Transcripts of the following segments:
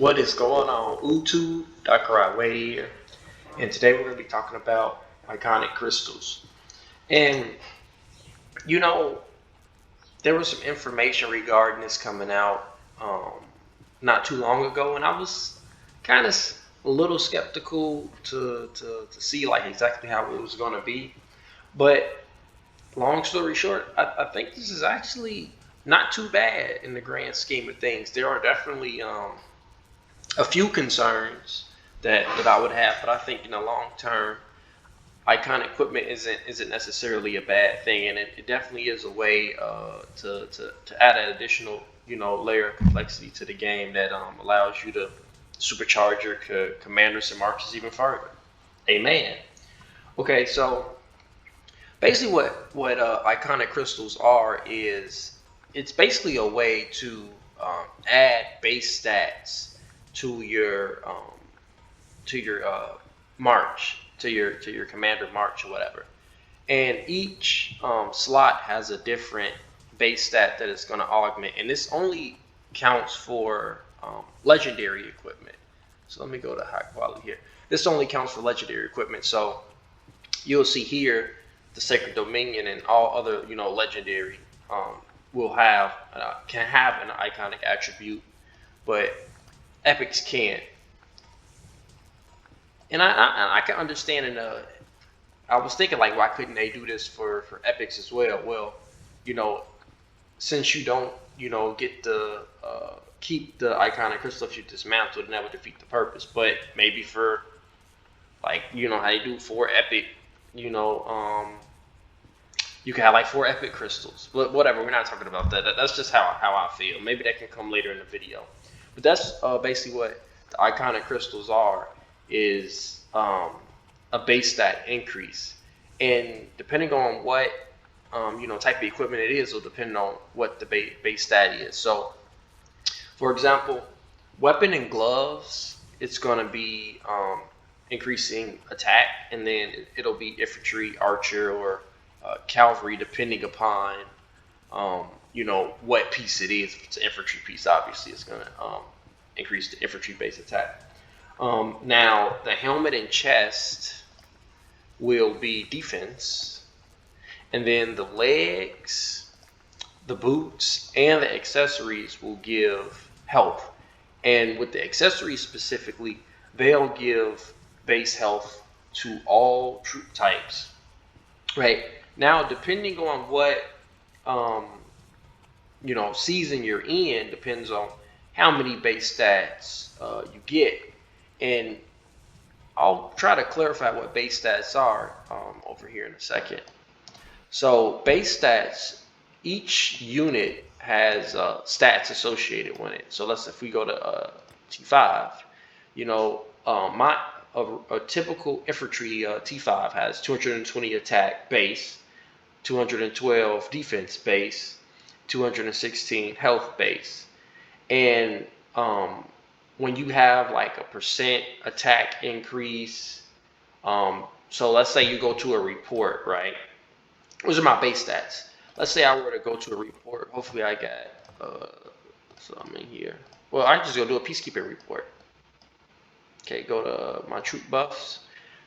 What is going on, YouTube? Dr. Way here, and today we're going to be talking about iconic crystals. And you know, there was some information regarding this coming out not too long ago, and I was kind of a little skeptical to see like exactly how it was going to be. But long story short, I think this is actually not too bad in the grand scheme of things. There are definitely a few concerns that I would have, but I think in the long term, icon equipment isn't necessarily a bad thing, and it definitely is a way to add an additional layer of complexity to the game that allows you to supercharge your commanders and marches even further. Amen. Okay, so basically what iconic crystals are is it's basically a way to add base stats to your march, to your commander march or whatever. And each slot has a different base stat that it's going to augment, and this only counts for legendary equipment. So let me go to high quality here. This only counts for legendary equipment. So you'll see here the Sacred Dominion and all other legendary will have can have an iconic attribute, but epics can't. And I can understand. And I was thinking like, why couldn't they do this for epics as well? Well, you know, since you don't get the keep the iconic crystal if you dismantle, then that would defeat the purpose. But maybe for like how you do four epic, you know, you can have like four epic crystals. But whatever, we're not talking about that. That's just how I feel. Maybe that can come later in the video. But that's basically what the iconic crystals are. Is a base stat increase, and depending on what type of equipment it is, will depend on what the base stat is. So, for example, weapon and gloves, it's going to be increasing attack, and then it'll be infantry, archer, or cavalry, depending upon what piece it is. If it's an infantry piece, obviously, it's going to increase the infantry base attack. Now, the helmet and chest will be defense, and then the legs, the boots, and the accessories will give health. And with the accessories specifically, they'll give base health to all troop types. Right now, depending on what season you're in, depends on how many base stats you get. And I'll try to clarify what base stats are over here in a second. So base stats, each unit has stats associated with it. So if we go to T5, a typical infantry T5 has 220 attack base, 212 defense base, 216 health base, and when you have like a percent attack increase, so let's say you go to a report, right? Those are my base stats. Let's say I were to go to a report. Hopefully I got, so I'm in here. Well, I just go do a peacekeeping report. Okay, go to my troop buffs.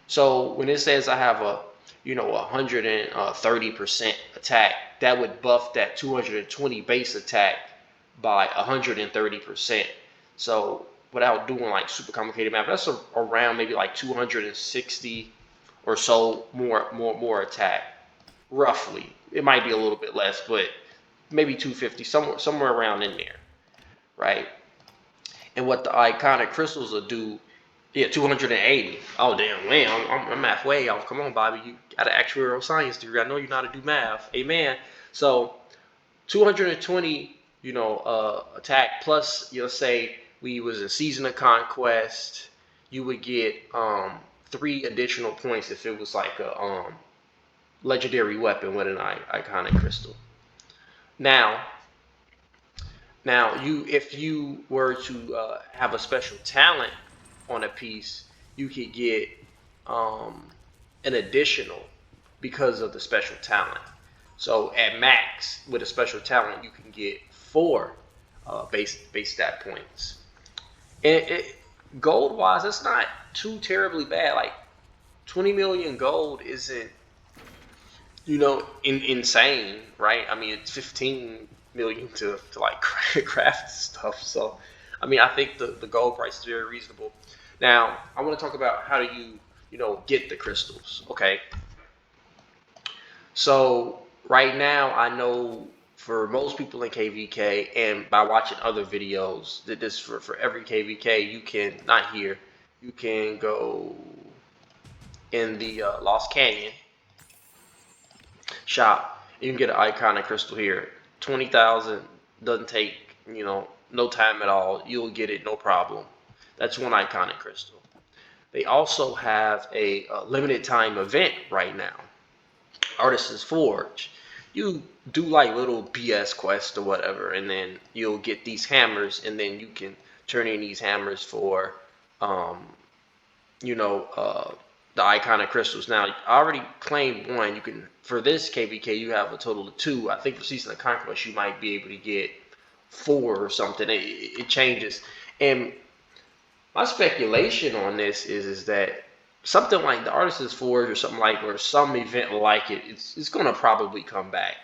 So when it says I have a 130% attack, that would buff that 220 base attack by 130%. So without doing like super complicated math, that's around maybe like 260 or so more attack, roughly. It might be a little bit less, but maybe 250, somewhere around in there, right? And what the iconic crystals will do, 280. Oh damn, man, I'm halfway off. Come on, Bobby, you got an actuarial science degree. I know you know how to do math. Amen. So 220, attack plus, say we was a season of conquest, you would get 3 additional points if it was like a legendary weapon with an iconic crystal. Now if you were to have a special talent on a piece, you could get an additional because of the special talent. So at max with a special talent, you can get 4 base stat points. Gold wise, it's not too terribly bad. Like 20 million gold isn't, insane, right? I mean, it's 15 million to like craft stuff. So, I mean, I think the gold price is very reasonable. Now, I want to talk about how do get the crystals. Okay, so right now, I know for most people in KVK, and by watching other videos, that this for every KVK, you can not here, you can go in the Lost Canyon shop. You can get an iconic crystal here. 20,000 doesn't take no time at all. You'll get it no problem. That's one iconic crystal. They also have a limited time event right now. Artisan's Forge. You do like little BS quests or whatever, and then you'll get these hammers, and then you can turn in these hammers for, um, the iconic crystals. Now, I already claimed one. You can, for this KVK, you have a total of two. I think for Season of Conquest, you might be able to get four or something. It changes. And my speculation on this is that something like the Artisan's Forge or something like, or some event like it's going to probably come back.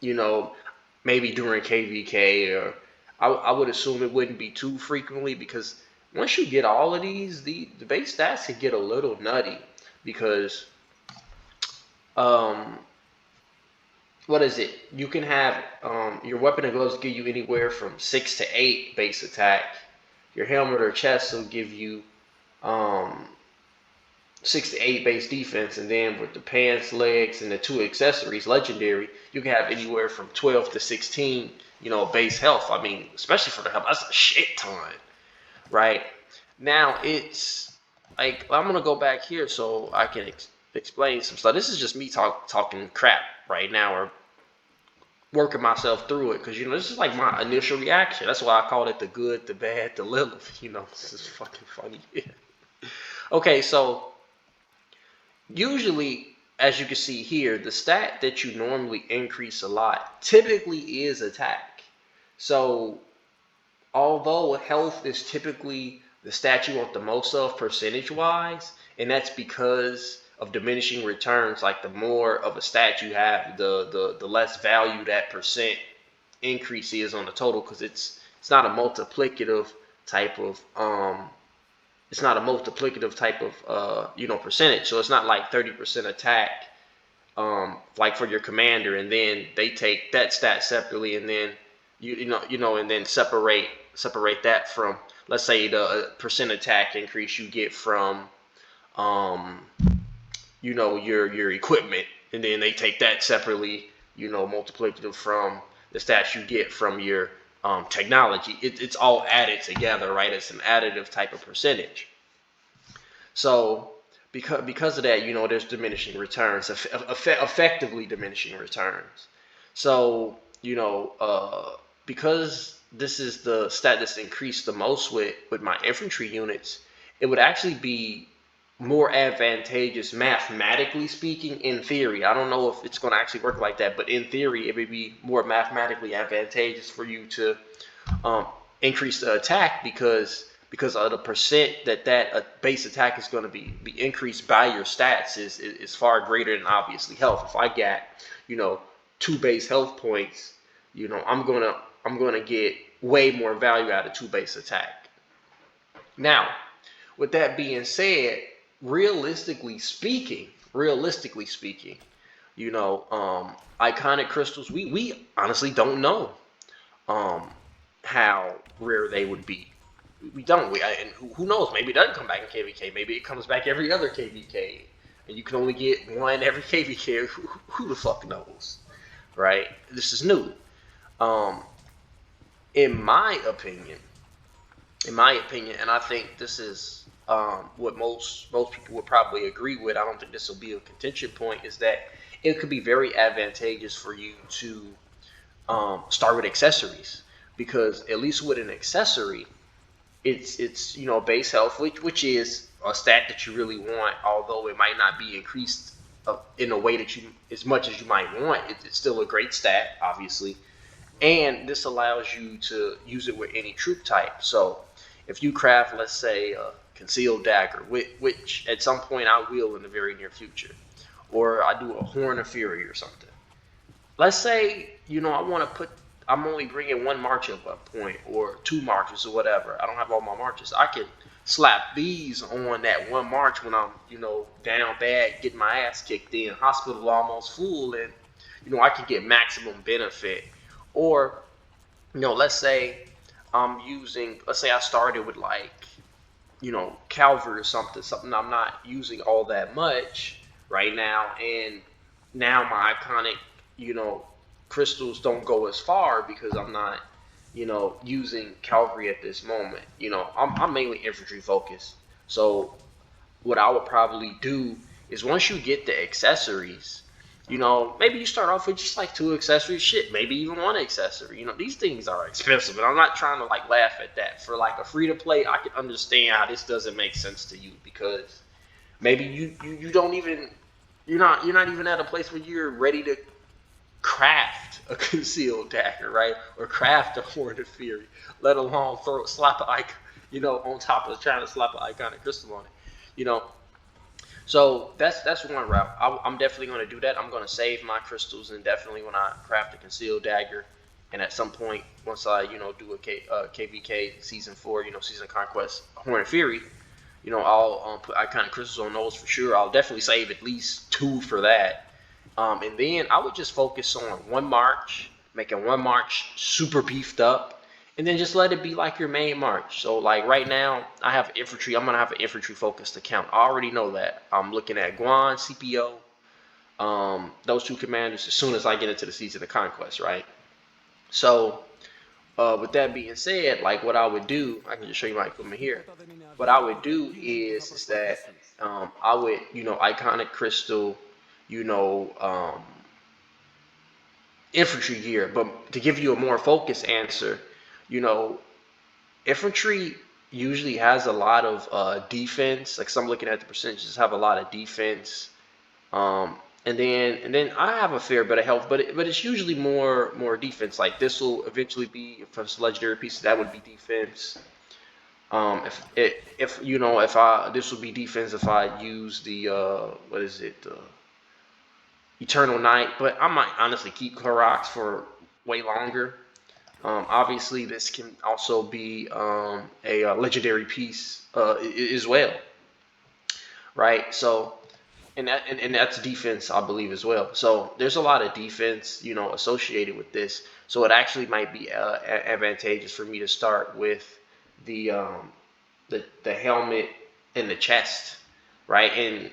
Maybe during KVK, or I would assume it wouldn't be too frequently, because once you get all of these, the base stats can get a little nutty, because um, what is it? You can have your weapon and gloves give you anywhere from 6 to 8 base attack. Your helmet or chest will give you um, 6 to 8 base defense, and then with the pants, legs, and the 2 accessories, legendary, you can have anywhere from 12 to 16, base health. I mean, especially for the health, that's a shit ton, right? Now it's like, I'm gonna go back here so I can explain some stuff. This is just me talking crap right now, or working myself through it, because this is like my initial reaction. That's why I called it the good, the bad, the Lilith. This is fucking funny. Okay, so usually, as you can see here, the stat that you normally increase a lot typically is attack. So although health is typically the stat you want the most of percentage wise, and that's because of diminishing returns. Like, the more of a stat you have, the less value that percent increase is on the total, because it's not a multiplicative type of percentage. So it's not like 30% attack, like for your commander, and then they take that stat separately, and then and then separate that from, let's say, the percent attack increase you get from your equipment, and then they take that separately, multiplicative from the stats you get from your technology. It's all added together, right? It's an additive type of percentage. So because of that, there's diminishing returns, effectively diminishing returns. So because this is the stat that's increased the most with my infantry units, it would actually be more advantageous, mathematically speaking, in theory. I don't know if it's going to actually work like that, but in theory, it would be more mathematically advantageous for you to increase the attack, because of the percent that base attack is going to be increased by your stats is far greater than, obviously, health. If I got 2 base health points, I'm gonna get way more value out of 2 base attack. Now, with that being said, realistically speaking, iconic crystals, we honestly don't know how rare they would be. We don't. And who knows? Maybe it doesn't come back in KVK. Maybe it comes back every other KVK, and you can only get one every KVK. Who the fuck knows, right? This is new. In my opinion, and I think this is what most people would probably agree with. I don't think this will be a contention point. Is that it could be very advantageous for you to start with accessories, because at least with an accessory, it's base health, which is a stat that you really want, although it might not be increased in a way that you, as much as you might want. It's still a great stat, obviously, and this allows you to use it with any troop type. So if you craft, let's say, a concealed dagger, which at some point I will in the very near future, or I do a Horn of Fury or something. Let's say, I want to put, I'm only bringing one march at one point, or two marches, or whatever. I don't have all my marches. I can slap these on that one march when I'm, down bad, getting my ass kicked in, hospital almost full, and, I can get maximum benefit. Or, let's say let's say I started with like, Calvary or something I'm not using all that much right now, and now my iconic, you know, crystals don't go as far because I'm not, using Calvary at this moment. I'm mainly infantry focused. So what I would probably do is once you get the accessories, maybe you start off with just like two accessories, shit, maybe even one accessory. These things are expensive, and I'm not trying to like laugh at that. For like a free to play, I can understand how this doesn't make sense to you because maybe you don't even you're not even at a place where you're ready to craft a concealed dagger, right? Or craft a Horn of Fury, let alone slap an icon, on top of trying to slap an iconic crystal on it. You know, so that's one route. I'm definitely going to do that. I'm going to save my crystals, and definitely when I craft a concealed dagger, and at some point once I do a KVK season 4, season conquest Horn of Fury, I'll put iconic crystals on those for sure. I'll definitely save at least 2 for that. And then I would just focus on one march, making one march super beefed up, and then just let it be like your main march. So like right now, I have infantry. I'm gonna have an infantry focused account. I already know that. I'm looking at Guan, CPO, those 2 commanders as soon as I get into the Season of Conquest, right? So with that being said, like what I would do, I can just show you my equipment here. What I would do is that I would, iconic crystal, you know, um, infantry gear. But to give you a more focused answer, you know, infantry usually has a lot of defense. Like some looking at the percentages have a lot of defense. And then I have a fair bit of health, but it's usually more defense. Like this will eventually be if it's legendary pieces, that would be defense. If I this would be defense if I use the what is it, Eternal Night, but I might honestly keep Clorox for way longer. Obviously, this can also be a legendary piece as well, right? So, and that's defense, I believe, as well. So there's a lot of defense, associated with this. So it actually might be advantageous for me to start with the the helmet and the chest, right? And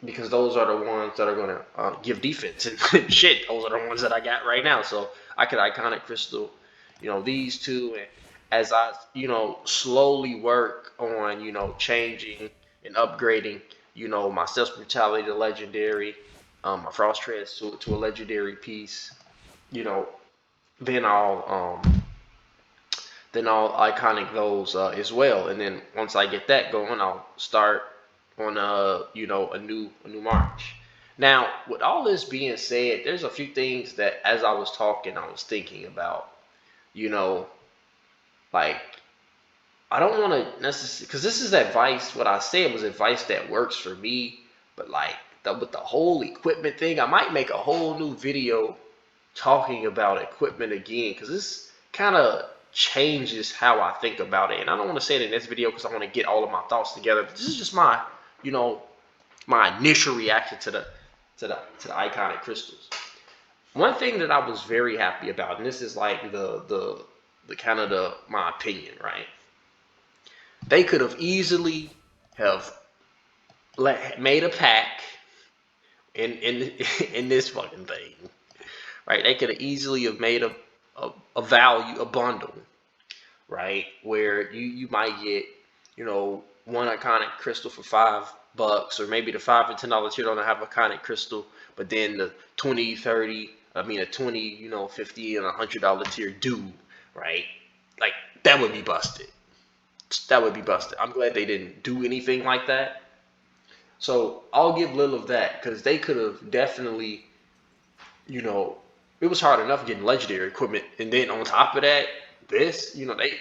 because those are the ones that are going to give defense and shit, those are the ones that I got right now. So I could iconic crystal, these 2, and as I slowly work on changing and upgrading my Stealth Brutality to legendary, my Frost Treads to a legendary piece, you know then I'll iconic those as well. And then once I get that going, I'll start on a new march. Now, with all this being said, there's a few things that as I was talking, I was thinking about. You know, like I don't want to necessarily, because this is advice. What I said was advice that works for me, but like with the whole equipment thing, I might make a whole new video talking about equipment again, because this kind of changes how I think about it. And I don't want to say it in this video because I want to get all of my thoughts together. But this is just you know, my initial reaction to the iconic crystals. One thing that I was very happy about, and this is like the kind of my opinion, right? They could have easily have made a pack in in this fucking thing, right? They could have easily have made a value, a bundle, right? Where you might get, one iconic crystal for $5, or maybe the $5 and $10 tier don't have iconic crystal, but then the 20, 30, I mean a 20, 50 and $100 tier do, right? Like that would be busted. That would be busted. I'm glad they didn't do anything like that. So I'll give Lil of that because they could have definitely, it was hard enough getting legendary equipment, and then on top of that, this, they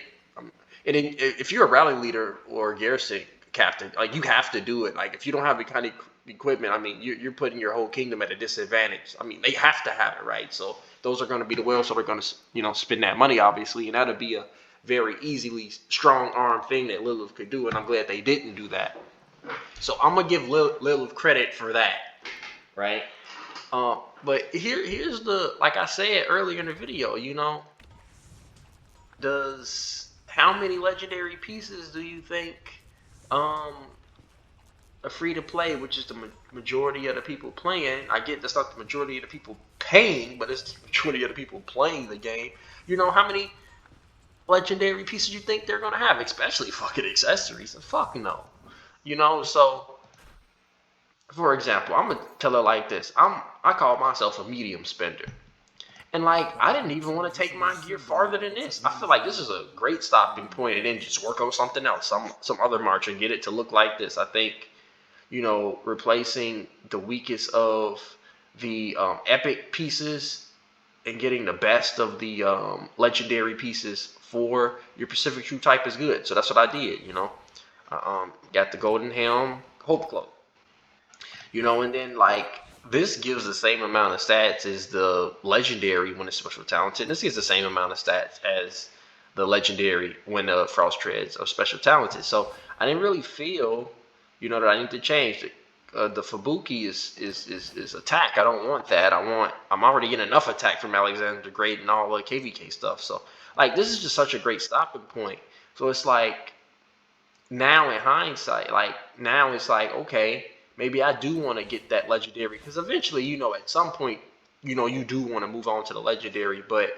And then if you're a rally leader or a garrison captain, like you have to do it. Like if you don't have the kind of equipment, I mean, you're putting your whole kingdom at a disadvantage. I mean, they have to have it, right? So those are going to be the whales that are going to, spend that money, obviously, and that'll be a very easily strong arm thing that Lilith could do, and I'm glad they didn't do that. So I'm gonna give Lilith credit for that, right? But here's the, like I said earlier in the video, how many legendary pieces do you think are free to play, which is the majority of the people playing? I get that's not the majority of the people paying, but it's the majority of the people playing the game. How many legendary pieces you think they're gonna have, especially fucking accessories? Fuck no. So for example, I'm gonna tell it like this. I call myself a medium spender. And like, I didn't even want to take my gear farther than this. I feel like this is a great stopping point, and then just work on something else, some other march, and get it to look like this. I think, replacing the weakest of the epic pieces and getting the best of the legendary pieces for your Pacific True type is good. So that's what I did. Got the Golden Helm Hope Cloak. And then like this gives the same amount of stats as the legendary when it's special talented. This gives the same amount of stats as the legendary when the Frost Treads are special talented. So I didn't really feel, that I need to change it. The Fubuki is attack. I don't want that. I'm already getting enough attack from Alexander the Great and all the KVK stuff. So like this is just such a great stopping point. So it's like now in hindsight, like now it's like, okay, maybe I do want to get that legendary, because eventually, at some point, you do want to move on to the legendary, but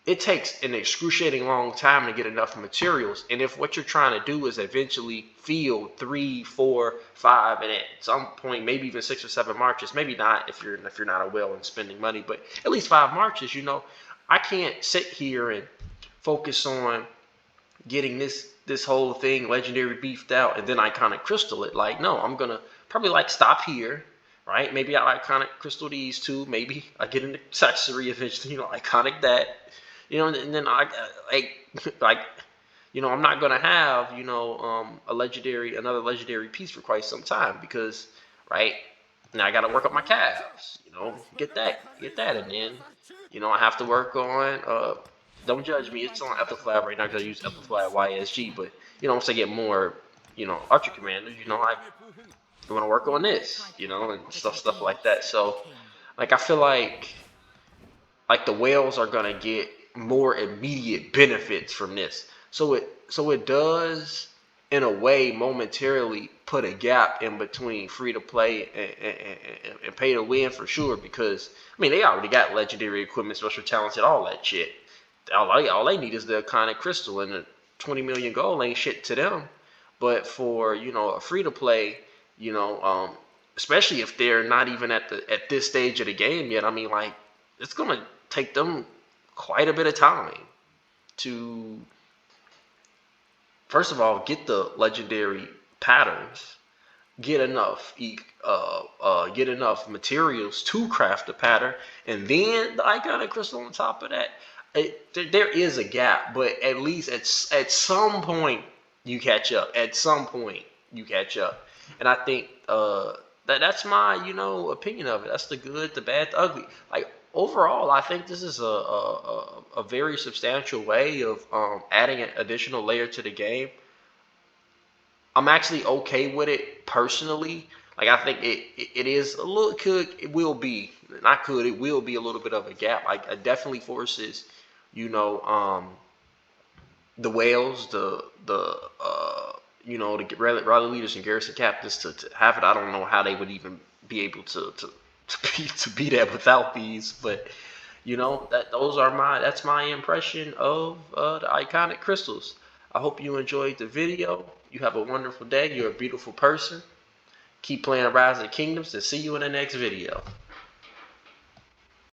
it takes an excruciating long time to get enough materials. And if what you're trying to do is eventually field 3, 4, 5, and at some point maybe even 6 or 7 marches, maybe not if you're not a whale and spending money, but at least 5 marches, I can't sit here and focus on getting this whole thing legendary beefed out and then iconic crystal it. Like, no, I'm gonna probably like stop here, right? Maybe I iconic crystal these two. Maybe I get an accessory eventually, iconic that, and then I like, I'm not gonna have, another legendary piece for quite some time, because, right now I gotta work up my calves, get that, and then, I have to work on don't judge me. It's on Ethelflab right now because I use Ethelflab YSG. But once I get more, Archer commanders, I want to work on this, and stuff like that. So, like, I feel like the whales are gonna get more immediate benefits from this. So it does, in a way, momentarily put a gap in between free to play and pay to win for sure. Because I mean, they already got legendary equipment, special talents, and all that shit. All they need is the iconic crystal, and the 20 million gold ain't shit to them. But for a free to play, especially if they're not even at this stage of the game yet, I mean, like, it's gonna take them quite a bit of time to, first of all, get the legendary patterns, get enough materials to craft the pattern, and then the iconic crystal on top of that. There is a gap, but at least at some point you catch up. At some point you catch up, and I think that's my opinion of it. That's the good, the bad, the ugly. Like overall, I think this is a very substantial way of adding an additional layer to the game. I'm actually okay with it personally. Like I think it is a little it will be a little bit of a gap. Like it definitely forces the whales, the rally leaders and garrison captains to have it. I don't know how they would even be able to be that without these, but that's my impression of the iconic crystals. I hope you enjoyed the video. You have a wonderful day. You're a beautiful person. Keep playing Rise of Kingdoms, and see you in the next video.